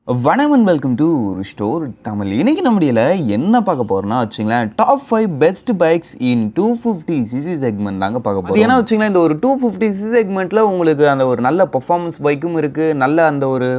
வணக்கம் and welcome to store Tamil. இன்னைக்கு நம்மடியில் என்ன பார்க்க போகிறோம்னா வச்சுங்களேன், டாப் 5 பெஸ்ட் பைக்ஸ் இன் 250cc செக்மெண்ட் தாங்க பார்க்க போகிறோம். ஏன்னா வச்சுங்களேன், இந்த ஒரு 250cc செக்மெண்ட்டில் உங்களுக்கு அந்த ஒரு நல்ல பர்ஃபார்மன்ஸ் பைக்கும் இருக்குது, நல்ல அந்த ஒரு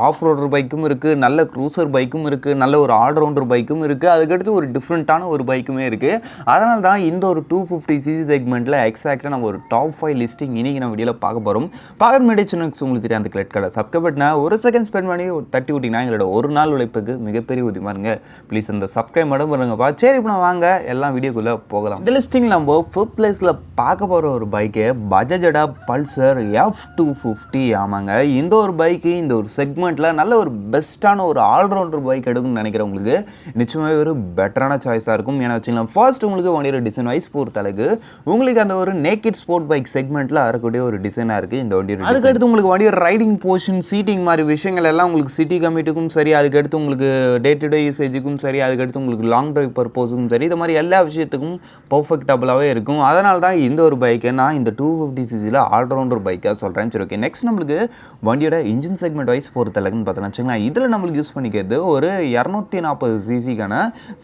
ஆஃப் ரோடர் பைக்கும் இருக்குது, நல்ல க்ரூசர் பைக்கும் இருக்குது, நல்ல ஒரு ஆல்ரவுண்டர் பைக்கும் இருக்குது, அதுக்கடுத்து ஒரு டிஃப்ரெண்ட்டான ஒரு பைக்குமே இருக்குது. அதனால தான் இந்த ஒரு 250cc செக்மெண்ட்டில் எக்ஸாக்டாக நம்ம ஒரு டாப் 5 லிஸ்டிங் இன்றைக்கி நம்ம வீடியோவில் பார்க்க போகிறோம். பார்க்குற முன்னாடி சின்ன உங்களுக்கு தெரியும், அந்த கிரெட் கடை சப்ஸ்கிரைப் பண்ணா ஒரு செகண்ட் ஸ்பெண்ட் பண்ணி ஒரு 30 எங்களோட ஒரு நாள் உழைப்புக்கு மிகப்பெரிய உதவியா இருங்க. ப்ளீஸ் அந்த சப்ஸ்கிரைப் மட்டும் பண்ணுங்கப்பா. சரி, இப்போ நான் வாங்க எல்லாம் வீடியோக்குள்ளே போகலாம். இந்த லிஸ்டிங் நம்ம 5th பிளேஸில் பார்க்க போகிற ஒரு பைக்கு பஜாஜோட பல்சர் F250. ஆமாங்க, இந்த ஒரு பைக்கு இந்த ஒரு செக்மெண்ட்டில் நல்ல ஒரு பெஸ்ட்டான ஒரு ஆல்ரவுண்டர் பைக் எடுக்குன்னு நினைக்கிறவங்களுக்கு நிச்சயமாகவே ஒரு பெட்டரான சாய்ஸாக இருக்கும். ஏன்னா வச்சுக்கலாம், ஃபர்ஸ்ட் உங்களுக்கு வண்டியோட டிசைன் வைஸ் பொறுத்த அளவுக்கு உங்களுக்கு அந்த ஒரு நேக்கட் ஸ்போர்ட் பைக் செக்மெண்ட்டில் வரக்கூடிய ஒரு டிசைனாக இருக்குது இந்த வண்டியோட. அதுக்கடுத்து உங்களுக்கு வண்டியோட ரைடிங் போர்ஷன், சீட்டிங் மாதிரி விஷயங்கள் எல்லாம் உங்களுக்கு சிட்டி கமிட்டுக்கும் சரி, அதுக்கடுத்து உங்களுக்கு டே டு டே யூசேஜுக்கும் சரி, அதுக்கடுத்து உங்களுக்கு லாங் ட்ரைவ் பர்பஸுக்கும் சரி, இது மாதிரி எல்லா விஷயத்துக்கும் பர்ஃபெக்டபுளாகவே இருக்கும். அதனால தான் இந்த ஒரு பைக்கை நான் இந்த 250cc ஆல்ரவுண்டர் பைக்காக சொல்கிறேன். சரி, ஓகே. நெக்ஸ்ட் நம்மளுக்கு வண்டியோட இன்ஜின் செக்மெண்ட் வைஸ் பொறுத்தளவுன்னு பார்த்தோன்னா வச்சுங்களேன், இதில் நம்மளுக்கு யூஸ் பண்ணிக்கிறது ஒரு 240cc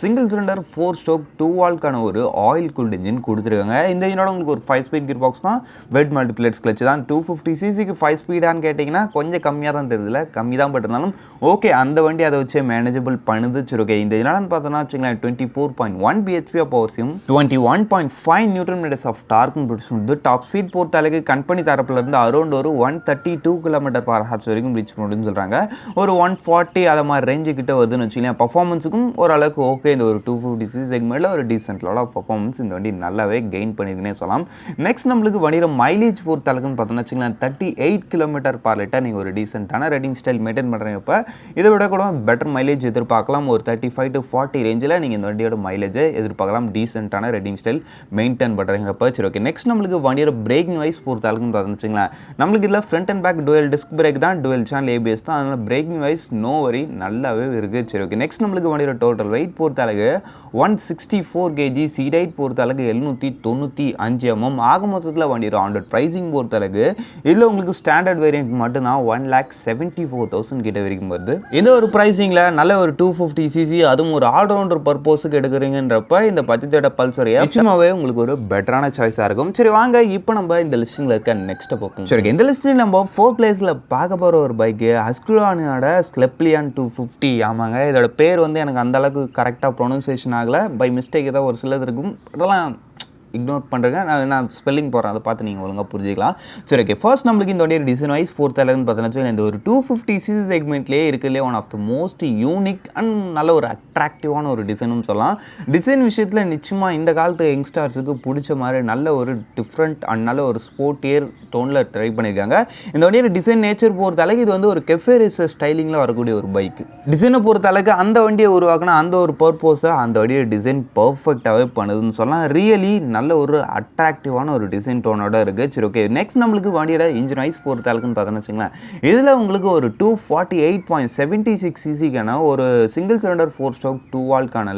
சிங்கிள் சிலிண்டர் 4 ஸ்ட்ரோக் 2 வால்க்கான ஒரு ஆயில் கூல்டு இன்ஜின் கொடுத்துருக்காங்க. இந்த இன்ஜினோட உங்களுக்கு ஒரு 5 ஸ்பீட் கியர் பாக்ஸ் தான், வெட் மல்டிப்ளேட்ஸ் கிளச் தான். 250cc 5 ஸ்பீடான்னு கேட்டிங்கன்னா கொஞ்சம் கம்மியாக தான் தெரியுதுல, கம்மி தான். பட் இருந்தாலும் ஓகே, அந்த வண்டி அதை வச்சு மேனேஜபிள் பண்ணுது. சரி, ஓகே. இந்த என்னன்னு பார்த்தோன்னா வச்சுங்களேன், 24.1 bhp ஆஃப் பவர்ஸையும் 21.5 நியூட்டன் மீட்டர்ஸ் ஆஃப் டார்க்கும் ப்ரொடியூஸ் பண்ணுது. டாப் ஸ்பீட் பொறுத்த அளவுக்கு கம்பெனி தரப்புலேருந்து அரௌண்ட் ஒரு 132 km/h வரைக்கும் ரீச் பண்ணுன்னு சொல்கிறாங்க. ஒரு 140 அதை மாதிரி ரேஞ்சு கிட்ட வருதுன்னு வச்சுக்கலாம். பர்ஃபார்மன்ஸுக்கும் ஓரளவுக்கு ஓகே. இந்த ஒரு 250cc செக்மெண்ட்டில் ஒரு டீசென்ட் லெவல் ஆஃப் பர்ஃபார்மன்ஸ் இந்த வண்டி நல்லாவே கெயின் பண்ணியிருக்குன்னே சொல்லலாம். நெக்ஸ்ட் நம்மளுக்கு வண்டியோட மைலேஜ் பொறுத்த அளவுக்குன்னு பார்த்தோன்னா வச்சுக்கலாம், 38 km/லிட்டர் நீங்கள் ஒரு டீசென்ட்டான ரைடிங் ஸ்டைல் மெயின்டைன் பண்ணுறப்ப இதை விட கூட பெட்டர் மைலேஜ் எதிர்பார்க்கலாம். ஒரு 35 to 40 ரேஞ்சில் நீங்கள் இந்த வண்டியோட மைலேஜை எதிர்பார்க்கலாம், டீசென்ட்டான ரைடிங் ஸ்டைல் மெயின்டைன் பண்ணுறீங்கப்போ. சரி, ஓகே. நெக்ஸ்ட் நம்மளுக்கு வண்டியோட பிரேக்கிங் வைஸ் பொறுத்த அளவுக்குன்னு பார்த்துச்சுங்களேன், நம்மளுக்கு இதில் front and back dual disc brake தான், டுவெல் சேனல் ABS தான். அதனால் பிரேக்கிங் வைஸ் நோ வரி, நல்லாவே இருக்குது. சரி, ஓகே. நெக்ஸ்ட் நம்மளுக்கு வண்டியோட டோட்டல் வெயிட் பொறுத்த அளவுக்கு 164 kg, சீட் ஹைட் பொறுத்த அளவுக்கு 795 mm. ஆக மொத்தத்தில் வண்டியோட ஆண்டர் ப்ரைஸிங் பொறுத்த அளவுக்கு இதில் உங்களுக்கு ஸ்டாண்டர்ட் வேரியன்ட் மட்டும்தான் 1,74,000 கிட்ட வரைக்கும் வருது. இந்த ஒரு ப்ரைஸிங்கில் நல்ல ஒரு 250cc அதுவும் ஒரு ஆல்ரவுண்டர் பர்பஸுக்கு எடுக்கிறீங்கன்றப்ப இந்த பட்ஜெட்டோட பல்சர் நிச்சயமாகவே உங்களுக்கு ஒரு பெட்டரான சாய்ஸாக இருக்கும். சரி, வாங்க இப்போ நம்ம இந்த லிஸ்டிங்கில் இருக்க நெக்ஸ்ட் பார்ப்போம். சரி, இந்த லிஸ்டில் நம்ம 4th பிளேஸில் பார்க்க போகிற ஒரு பைக்கு ஹஸ்குலானோட ஸ்லெப்லியான் 250. ஆமாங்க, இதோட பேர் வந்து எனக்கு அந்த அளவுக்கு கரெக்டாக ப்ரொனன்சியேஷன் ஆகலை, பை மிஸ்டேக் ஏதாவது ஒரு சிலது இருக்கும், அதெல்லாம் இக்னோர் பண்ணுறேங்க. நான் ஸ்பெல்லிங் போடுறேன், அதை பார்த்து நீங்கள் ஒழுங்காக புரிஞ்சிக்கலாம். சரி, ஓகே. ஃபர்ஸ்ட் நம்மளுக்கு இந்த வண்டியோட டிசைன் வைஸ் பொறுத்த அளவுன்னு பார்த்தோன்னா, இந்த ஒரு 250cc செக்மெண்ட்லேயே இருக்கிறதுலே one of the most unique and நல்ல ஒரு அட்ராக்டிவான ஒரு டிசைனும் சொல்லலாம். டிசைன் விஷயத்தில் நிச்சயமாக இந்த காலத்து யங்ஸ்டார்ஸுக்கு பிடிச்ச மாதிரி நல்ல ஒரு டிஃப்ரெண்ட் அண்ட் நல்ல ஒரு ஸ்போர்ட்டியர் டோனில் ட்ரை பண்ணியிருக்காங்க. இந்த வண்டியோட டிசைன் நேச்சர் பொறுத்த அளவுக்கு இது வந்து ஒரு கெஃபே ரேசர் ஸ்டைலிங்கில் வரக்கூடிய ஒரு பைக்கு. டிசைனை பொறுத்த அளவுக்கு அந்த வண்டியை உருவாக்கினா அந்த ஒரு பர்பஸை அந்த வண்டியோட டிசைன் பர்ஃபெக்டாகவே பண்ணுதுன்னு சொல்லலாம். ரியலி நல்ல ஒரு அட்ராக்டிவான ஒரு டிசைன் டோனோட இருக்குது. சரி, ஓகே. நெக்ஸ்ட் நம்மளுக்கு வண்டியோட இன்ஜின் வைஸ் பொறுத்த அளவுக்குன்னு பார்த்தோன்னு வச்சுங்களேன், இதில் உங்களுக்கு ஒரு 248.76cc ஒரு சிங்கிள் சிலிண்டர் 4 ஸ்ட்ரோக் 2 வால்க்கான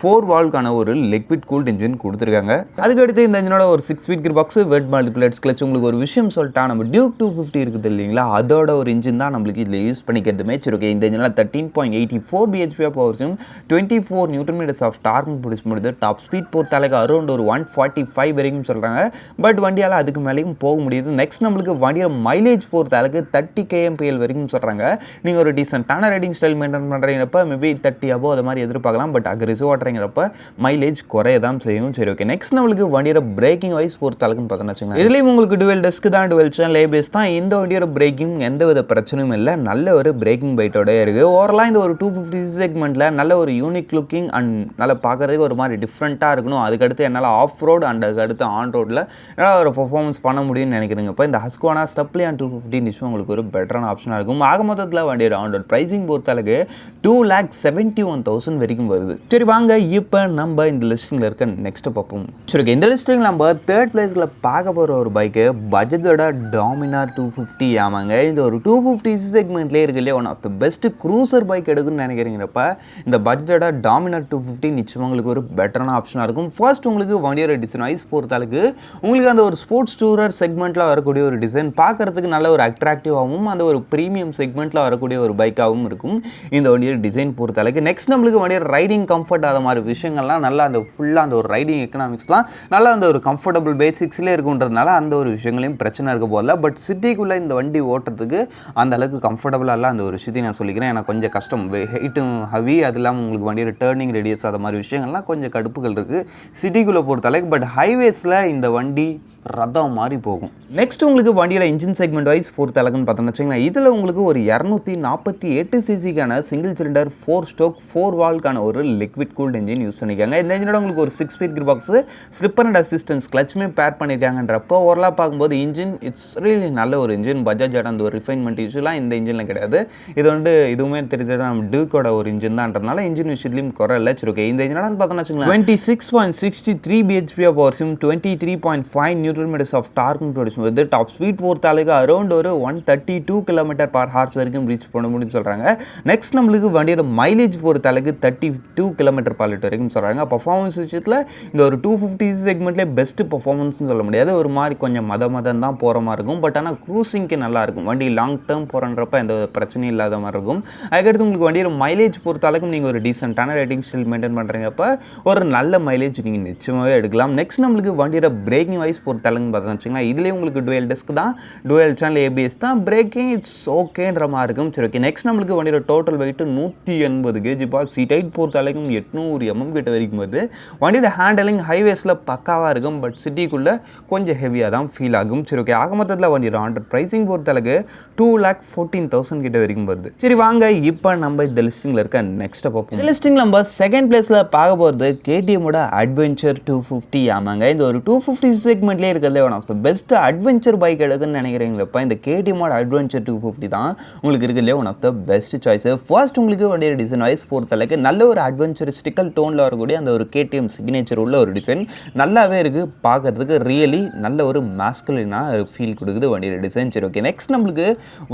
4 வால்க்கான ஒரு லிக்விட் கூல்ட் இன்ஜின் கொடுத்துருக்காங்க. அதுக்கடுத்து இந்த இன்ஜினோட ஒரு 6 ஸ்பீட் கியர் பாக்ஸ், வெட் மல்டிப்ளேட்ஸ் கிளச். உங்களுக்கு ஒரு விஷயம் சொல்லிட்டா, நம்ம டியூக் 250 இருக்குது இல்லைங்களா, அதோட ஒரு இன்ஜின் தான் நம்மளுக்கு இதில் யூஸ் பண்ணிக்கிறதுமே. சரி, ஓகே. இந்த இன்ஜினில் 13.84 bhp ஆஃப் பவர்ஸும் 24 நியூட்டன் மீட்டர்ஸ் ஆஃப் டார்க்கும் ப்ரொடியூஸ் பண்ணுது. டாப் ஸ்பீட் பொறுத்த அளவுக்கு அரௌண்ட் ஒரு 145 வரைக்கும் சொல்கிறாங்க, பட் வண்டியால் அதுக்கு மேலேயும் போக முடியுது. நெக்ஸ்ட் நம்மளுக்கு வண்டியோட மைலேஜ் பொறுத்த அளவுக்கு 30 kmpl வரைக்கும் சொல்கிறாங்க. நீங்கள் ஒரு டீசென்ட்டான ரைடிங் ஸ்டைல் மெயின்டைன் பண்ணுறீங்கப்ப மேபி 30 above அது மாதிரி எதிர்பார்க்கலாம், பட் அக்ரெசிவ் ஓட்டுறீங்கிறப்ப மைலேஜ் குறைய தான் செய்யும். சரி, ஓகே. நெக்ஸ்ட் நம்மளுக்கு வண்டியோட பிரேக்கிங் வைஸ் பொறுத்த அளவுக்குன்னு பார்த்தோன்னா வச்சுக்கோங்க, இதுலேயும் உங்களுக்கு டுவெல் டிஸ்க் தான், டுவெல் சேனல் ABS தான். இந்த வண்டியோட பிரேக்கிங் எந்த வித பிரச்சனையும் இல்லை, நல்ல ஒரு பிரேக்கிங் பைட்டோட இருக்குது. ஓவரலாக இந்த ஒரு 250cc செக்மெண்ட்டில் நல்ல ஒரு யூனிக் லுக்கிங் அண்ட் நல்லா பார்க்குறதுக்கு ஒரு மாதிரி டிஃப்ரெண்ட்டாக இருக்கணும். அதுக்கடுத்து என்னால் ஆஃப் ரோடு அண்ட் அதுக்கடுத்து ஆன் ரோட்டில் நல்லா ஒரு பர்ஃபார்மன்ஸ் பண்ண முடியும்னு நினைக்கிறீங்க. இப்போ இந்த ஹஸ்குவானா ஸ்டெப்லியான் 250 நிச்சயம் உங்களுக்கு ஒரு பெட்டரான ஆப்ஷனாக இருக்கும். ஆக மொத்தத்தில் வண்டியோட ஆன் ரோட் ப்ரைஸிங் பொறுத்தளவுக்கு 2,71,000 வரைக்கும் வருது. சரி, வாங்க இப்போ நம்ம இந்த லிஸ்டிங்கில் இருக்க நெக்ஸ்ட் பார்ப்போம். சரி, இந்த லிஸ்டிங் நம்ம 3rd பிளேஸில் பார்க்க போகிற ஒரு பைக்கு பஜாஜோட டாமினார் 250. ஆமாங்க, இந்த ஒரு 250cc செக்மெண்ட்லேயே இருக்குல்லையே one of the best cruiser bike எடுக்குன்னு நினைக்கிறீங்கிறப்ப இந்த பஜாஜோட டாமினார் 250 நிச்சயம் உங்களுக்கு ஒரு பெட்டரான ஆப்ஷனாக இருக்கும். ஃபர்ஸ்ட் உங்களுக்கு வண்டியோட டிசைன் வைஸ் பொறுத்தளவுக்கு உங்களுக்கு அந்த ஒரு ஸ்போர்ட்ஸ் டூரர் செக்மெண்ட்டில் வரக்கூடிய ஒரு டிசைன் பார்க்குறதுக்கு நல்ல ஒரு அட்ராக்டிவாகவும் அந்த ஒரு ப்ரீமியம் செக்மெண்ட்டில் வரக்கூடிய ஒரு பைக்காகவும் இருக்கும் இந்த வண்டியோட டிசைன் பொறுத்தளவுக்கு. நெக்ஸ்ட் நம்மளுக்கு வண்டியோட ரைடிங் கம்ஃபர்ட் அது மாதிரி விஷயங்கள்லாம் நல்லா அந்த ஃபுல்லாக அந்த ஒரு ரைடிங் எக்கனாமிக்ஸ்லாம் நல்லா அந்த ஒரு கம்ஃபர்டபுள் பேசிக்ஸ்லேயே இருக்குன்றதுனால அந்த ஒரு விஷயங்களையும் பிரச்சனை இருக்க போதில்ல. பட் சிட்டிக்குள்ளே இந்த வண்டி ஓட்டுறதுக்கு அந்த அளவுக்கு கம்ஃபர்டபுளாக அந்த ஒரு விஷயத்தை நான் சொல்லிக்கிறேன். எனக்கு கொஞ்சம் கஷ்டம், ஹைட்டும் ஹவி, அது இல்லாமல் உங்களுக்கு வண்டியோட டேர்னிங் ரேடியஸ் அது மாதிரி விஷயங்கள்லாம் கொஞ்சம் கடுப்புகள் இருக்குது சிட்டிக்குள்ளே பொறுத்தளவுக்கு. பட் ஹைவேஸில் இந்த வண்டி ரதம் மாதிரி போகும். நெக்ஸ்ட் உங்களுக்கு வண்டியோட இன்ஜின் செக்மெண்ட் வைஸ் பொறுத்தளவுன்னு பார்த்தோம்னு வச்சுக்கோங்களேன், இதில் உங்களுக்கு ஒரு 248 சிசிக்கான சிங்கிள் சிலிண்டர் 4 ஸ்ட்ரோக் 4 வால்க்கான ஒரு லிக்விட் கூல்ட் இன்ஜின் யூஸ் பண்ணியிருக்காங்க. இந்த இன்ஜினோட உங்களுக்கு ஒரு 6 speed gear box, slipper and assistance கிளச்சுமே பேர் பண்ணியிருக்காங்கன்றப்போ ஓவரலாக பார்க்கும்போது இன்ஜின் இட்ஸ் ரியலி நல்ல ஒரு இன்ஜின். பஜாஜ் அந்த ஒரு ரிஃபைன்மெண்ட் இஷ்யூலாம் இந்த இன்ஜினில் கிடையாது. இது வந்து இதுவுமே தெரிஞ்சது நம்ம டியூக்கோட ஒரு இன்ஜின் தான்றதுனால இன்ஜின் விஷயத்துலையும் குறை இல்லை. சரி, ஓகே. இந்த இன்ஜினோட பார்த்தோம்னு வச்சுக்கோங்களேன் 26.63 bhp ஆஃப் பவர் சிம், 23.5 Nm ஆஃப் டார்க் ப்ரொடியூஸ் பண்ணுது. டாப் ஸ்பீட் பொறுத்தளவுக்கு அரௌண்ட் ஒரு 132 km/h வரைக்கும் ரீச் பண்ண முடியும்னு சொல்கிறாங்க. நெக்ஸ்ட் நம்மளுக்கு வண்டியோட மைலேஜ் பொறுத்தளவுக்கு 32 km/lit வரைக்கும் சொல்கிறாங்க. பர்ஃபார்மன்ஸ் விஷயத்தில் இந்த ஒரு 250 செக்மெண்ட்லேயே பெஸ்ட் பர்ஃபார்மன்ஸ்னு சொல்ல முடியாது, ஒரு மாதிரி கொஞ்சம் மதம் தான் போகிற மாதிரி இருக்கும். பட் ஆனால் க்ரூசிங்க்கு நல்லா இருக்கும், வண்டி லாங் டேர்ம் போகிறன்றப்ப எந்த பிரச்சனையும் இல்லாத மாதிரி இருக்கும். அதுக்கடுத்து உங்களுக்கு வண்டியோட மைலேஜ் பொறுத்தளவுக்கு நீங்கள் ஒரு டீசென்ட்டான ரேட்டிங் ஸ்டில் மெயின்டைன் பண்ணுறீங்கப்போ ஒரு நல்ல மைலேஜ் நீங்கள் நிச்சயமாகவே எடுக்கலாம். நெக்ஸ்ட் நம்மளுக்கு வண்டியோட பிரேக்கிங் வைஸ் பொறுத்தளவுன்னு பார்த்தோம்னு வச்சுக்கோங்களேன், இதுலேயும் உங்களுக்கு டுவெல் டிஸ்க் தான், டுவெல் சேனல் ஏபிஎஸ் தான், பிரேக்கிங் இட்ஸ் ஓகேன்ற மாதிரி இருக்கும். சரி, ஓகே. நெக்ஸ்ட் நம்மளுக்கு வண்டியோட total weight 180 kg, seat height பொறுத்தளவுக்கு 800 mm கிட்ட வரைக்கும் வருது. வண்டியோட ஹேண்டலிங் ஹைவேஸில் பக்காவாக இருக்கும், பட் சிட்டிக்குள்ளே கொஞ்சம் ஹெவியாக தான் ஃபீல் ஆகும். சரி, ஓகே. ஆக மொத்தத்தில் வண்டியோட ஆண்டர் ப்ரைஸிங் பொறுத்தளவுக்கு 2,14,000 கிட்ட வரைக்கும் வருது. சரி, வாங்க இப்போ நம்ம இந்த லிஸ்டிங்கில் இருக்க நெக்ஸ்ட்டை பார்ப்போம். இந்த லிஸ்டிங் நம்ம செகண்ட் பிளேஸில் பார்க்க போகிறது கேடிஎம்மோட அட்வென்ச்சர் 250. ஆமாங்க, இந்த ஒரு 250 செக்மெண்ட்லேயே இருக்கிறதே one of the best adventure bike எடுக்குன்னு நினைக்கிறீங்களப்பா, இந்த கேடிஎம்மோட அட்வென்ச்சர் 250 தான் உங்களுக்கு இருக்கிறதுலே one of the best choice. First உங்களுக்கு வண்டியோட டிசைன் வைஸ் பொறுத்தளவுக்கு நல்ல ஒரு அட்வென்ச்சரிஸ்டிக்கல் டோனில் வரக்கூடிய அந்த ஒரு கேடிஎம் சிக்னேச்சர் உள்ள ஒரு டிசைன் நல்லாவே இருக்குது. பார்க்குறதுக்கு ரியலி நல்ல ஒரு மாஸ்குலினாக ஃபீல் கொடுக்குது வண்டியோட டிசைன். சரி, ஓகே. நெக்ஸ்ட் நம்மளுக்கு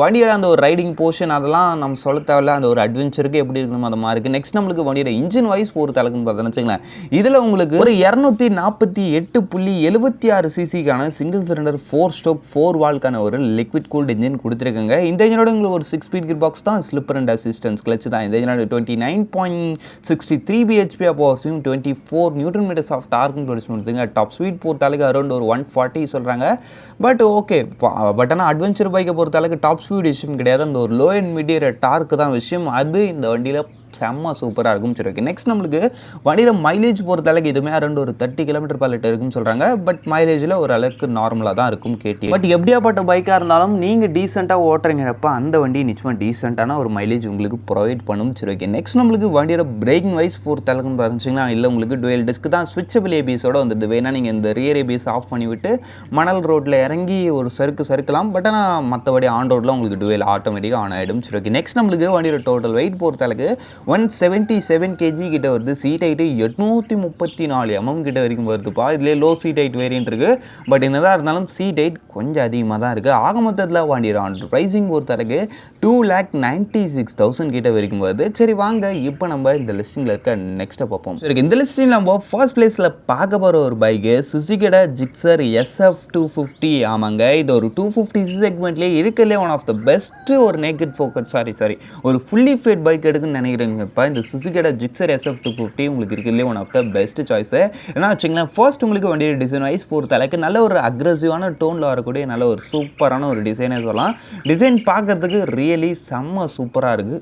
வண்டியோட அந்த ஒரு ரைடிங் போர்ஷன் அதெல்லாம் நம்ம சொல்ல தேவையில்ல, அந்த ஒரு அட்வென்ச்சருக்கு எப்படி இருக்கணும் அது மாதிரி இருக்குது. நெக்ஸ்ட் நம்மளுக்கு வண்டியோட இன்ஜின் வைஸ் பொறுத்தளவுக்குன்னு பார்த்தோன்னு வச்சுங்களேன், இதில் உங்களுக்கு ஒரு 248.76 சிசிக்கான சிங்கிள் சிலிண்டர் 4 ஸ்ட்ரோக் 4 வால்க்கான ஒரு லிக்விட் கூல்ட் இன்ஜின் கொடுத்துருக்காங்க. இந்த இன்ஜினோட உங்களுக்கு ஒரு 6 ஸ்பீட் கியர் பாக்ஸ் தான், ஸ்லிப்பர் அண்ட் அசிஸ்டன்ஸ் கிளச் தான். இந்த இன்ஜினோட 29.63 bhp ஆஃப் பவர் சிம், 24 Nm ஆஃப் டார்க் ப்ரொடியூஸ் பண்ணுதுங்க. டாப் ஸ்பீட் பொறுத்தளவுக்கு அரௌண்ட் ஒரு 140 சொல்கிறாங்க. பட் ஓகே, பட் ஆனால் அட்வென்ச்சர் பைக்கை பொறுத்தளவுக்கு டாப் ஸ்பீட் விஷயம் கிடையாது, அந்த ஒரு லோ அண்ட் மிடியர் டார்க் தான் விஷயம். அது இந்த வண்டியில் செம்ம சூப்பராக இருக்கும். சரி, ஓகே. நெக்ஸ்ட் நம்மளுக்கு வண்டியோட மைலேஜ் பொறுத்தளவுக்கு இதுவுமே அரௌண்ட் ஒரு 30 km/lit இருக்குன்னு சொல்கிறாங்க. பட் மைலேஜில் ஒரு அளவுக்கு நார்மலாக தான் இருக்கும் கேடி. பட் எப்படியாப்பட்ட பைக்காக இருந்தாலும் நீங்கள் டீசெண்டாக ஓட்டுறீங்கிறப்ப அந்த வண்டி நிச்சயமாக டீசெண்டான ஒரு மைலேஜ் உங்களுக்கு ப்ரொவைட் பண்ணும். சரி, ஓகே. நெக்ஸ்ட் நம்மளுக்கு வண்டியோட பிரேக்கிங் வைஸ் பொறுத்தளவுக்குன்னு பார்த்துச்சிங்கன்னா, இல்லை உங்களுக்கு டுவெல் டிஸ்க் தான், ஸ்விட்சபிள் ஏபிஎஸோட வந்துடுது. வேணால் நீங்கள் இந்த ரியர் ஏபிஎஸ் ஆஃப் பண்ணிவிட்டு மணல் ரோட்டில் இறங்கி ஒரு சறுக்கலாம். பட் ஆனால் மற்றபடி ஆன் ரோட்டில் உங்களுக்கு டுவெல் ஆட்டோமேட்டிக்காக ஆன் ஆகிடும். சரி, ஓகே. நெக்ஸ்ட் நம்மளுக்கு வண்டியோட டோட்டல் வெயிட் பொறுத்தளவுக்கு 177 kg கிட்ட வருது. சீட் ஹைட்டு 834 mm கிட்ட வரைக்கும் வருதுப்பா. இதுலேயே லோ சீட் ஹைட் வேரியன்ட் இருக்குது. பட் என்னதான் இருந்தாலும் சீட் ஹைட் கொஞ்சம் அதிகமாக தான் இருக்குது. ஆக மொத்தத்தில் வண்டியோட ஆண்டர் ப்ரைஸிங் பொறுத்தளவுக்கு 2,96,000 கிட்ட வரைக்கும் வருது. சரி, வாங்க இப்போ நம்ம இந்த லிஸ்டிங்கில் இருக்க நெக்ஸ்ட்டை பார்ப்போம். சரி, இந்த லிஸ்டிங் நம்ம ஃபர்ஸ்ட் பிளேஸில் பார்க்க போகிற ஒரு பைக்கு சுசுகியோட ஜிக்ஸர் SF 250. ஆமாங்க, இது ஒரு 250 செக்மெண்ட்லேயே இருக்கிறதுலே ஒன் ஆஃப் த பெஸ்ட்டு ஒரு நேக்கட் ஃபோக்கஸ் சாரி ஒரு ஃபுல்லி ஃபேட் பைக் எடுக்குன்னு நினைக்கிறேங்க. இப்போ இந்த சுசுகியோட ஜிக்ஸர் SF 250 உங்களுக்கு இருக்கிறதுலே one of the best choice. ஏன்னா வச்சுங்களேன், ஃபர்ஸ்ட் உங்களுக்கு வண்டியோட டிசைன் வைஸ் பொறுத்தளவுக்கு நல்ல ஒரு அக்ரெசிவான டோனில் வரக்கூடிய நல்ல ஒரு சூப்பரான ஒரு டிசைனே சொல்லலாம். டிசைன் பார்க்குறதுக்கு ரியலி செம்ம சூப்பராக இருக்குது.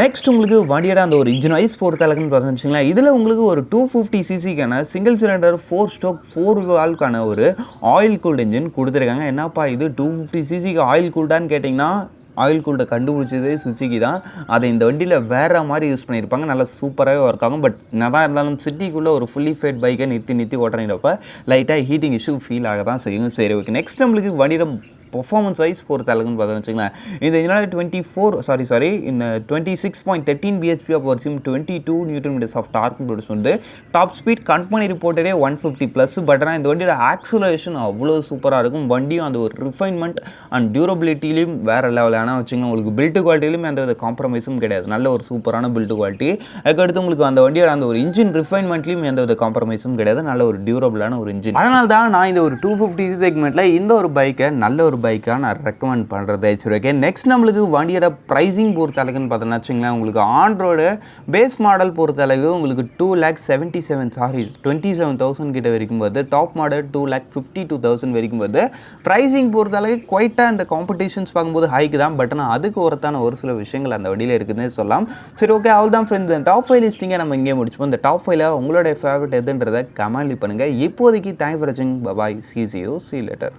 நெக்ஸ்ட் உங்களுக்கு வண்டியோட அந்த ஒரு இன்ஜின் வைஸ் பொறுத்தளவுக்குன்னு பார்த்தோன்னு வச்சுங்களேன், இதில் உங்களுக்கு ஒரு 250 சிசிக்கான சிங்கிள் சிலிண்டர் 4 ஸ்ட்ரோக் 4 வால்க்கான ஒரு ஆயில் கூல்டு இன்ஜின் கொடுத்துருக்காங்க. என்னப்பா இது 250 சிசிக்கு ஆயில் கூல்டான்னு கேட்டிங்கன்னா, ஆயில் கூல்டை கண்டுபிடிச்சதே சுசுகி தான். அதை இந்த வண்டியில் வேறு மாதிரி யூஸ் பண்ணியிருப்பாங்க, நல்லா சூப்பராகவே ஒர்க் ஆகும். பட் என்னதான் இருந்தாலும் சிட்டிக்குள்ளே ஒரு ஃபுல்லி ஃபேட் பைக்கை நிறுத்தி ஓட்டுறப்ப லைட்டாக ஹீட்டிங் இஷ்யூ ஃபீல் ஆக தான் செய்யும். சரி, ஓகே. நெக்ஸ்ட் நம்மளுக்கு வண்டியோட பெர்ஃபார்மன்ஸ் வைஸ் பொறுத்த அளவுக்குன்னு பார்த்தோம்னு வச்சுங்களேன், இந்த இன்ஜினால 26.13 bhp ஆஃப் வர்சியும் 22 newton meters of torque produce வந்து டாப் ஸ்பீட் கம்பெனி ரிப்போர்ட்டரே 150+. பட் ஆனால் இந்த வண்டியோட ஆக்சலரேஷன் அவ்வளோ சூப்பராக இருக்கும். வண்டியும் அந்த ஒரு ரிஃபைன்மெண்ட் அண்ட் டியூரபிலிட்டிலையும் வேறு லெவல். ஆனால் வச்சுங்களேன், உங்களுக்கு பில்ட் குவாலிட்டிலையும் எந்த வித காம்ப்ரமைஸும் கிடையாது. நல்ல ஒரு சூப்பரான பில்ட் குவாலிட்டி. அதுக்கடுத்து உங்களுக்கு அந்த வண்டியோட அந்த ஒரு இன்ஜின் ரிஃபைன்மெண்ட்லையும் எந்த வித காம்ப்ரமைஸும் கிடையாது. நல்ல ஒரு டியூரபிளான ஒரு இன்ஜின். அதனால தான் நான் இந்த ஒரு 250cc செக்மெண்ட்டில் இந்த ஒரு பைக்கை நல்ல ஒரு பைக்காக நான் ரெக்கமெண்ட் பண்ணுறது. சரி, ஓகே. நெக்ஸ்ட் நம்மளுக்கு வண்டியோட ப்ரைஸிங் பொறுத்த அளவுக்குன்னு பார்த்தோம்னா வச்சுங்களேன், உங்களுக்கு ஆண்ட்ராய்டு பேஸ் மாடல் பொறுத்த அளவுக்கு உங்களுக்கு 2,27,000 கிட்ட வரைக்கும் வருது. டாப் மாடல் 2,52,000 வரைக்கும் வருது. ப்ரைஸிங் பொறுத்த அளவுக்கு குவைட்டாக இந்த காம்படிஷன்ஸ் பார்க்கும்போது ஹைக்கு தான். பட் ஆனால் அதுக்கு ஒருத்தான ஒரு சில விஷயங்கள் அந்த வண்டியில் இருக்குதுன்னு சொல்லலாம். சரி, ஓகே. அவ்வளோ தான் ஃப்ரெண்ட்ஸ், டாப் 5 லிஸ்டிங்கை நம்ம இங்கே முடிச்சுப்போம். இந்த டாப் 5ல உங்களுடைய ஃபேவரட் எதுன்றதை கமெண்ட் பண்ணுங்கள். இப்போதைக்கு தேங்க்ஸ் ஃபார் வாட்சிங். Bye, see you later.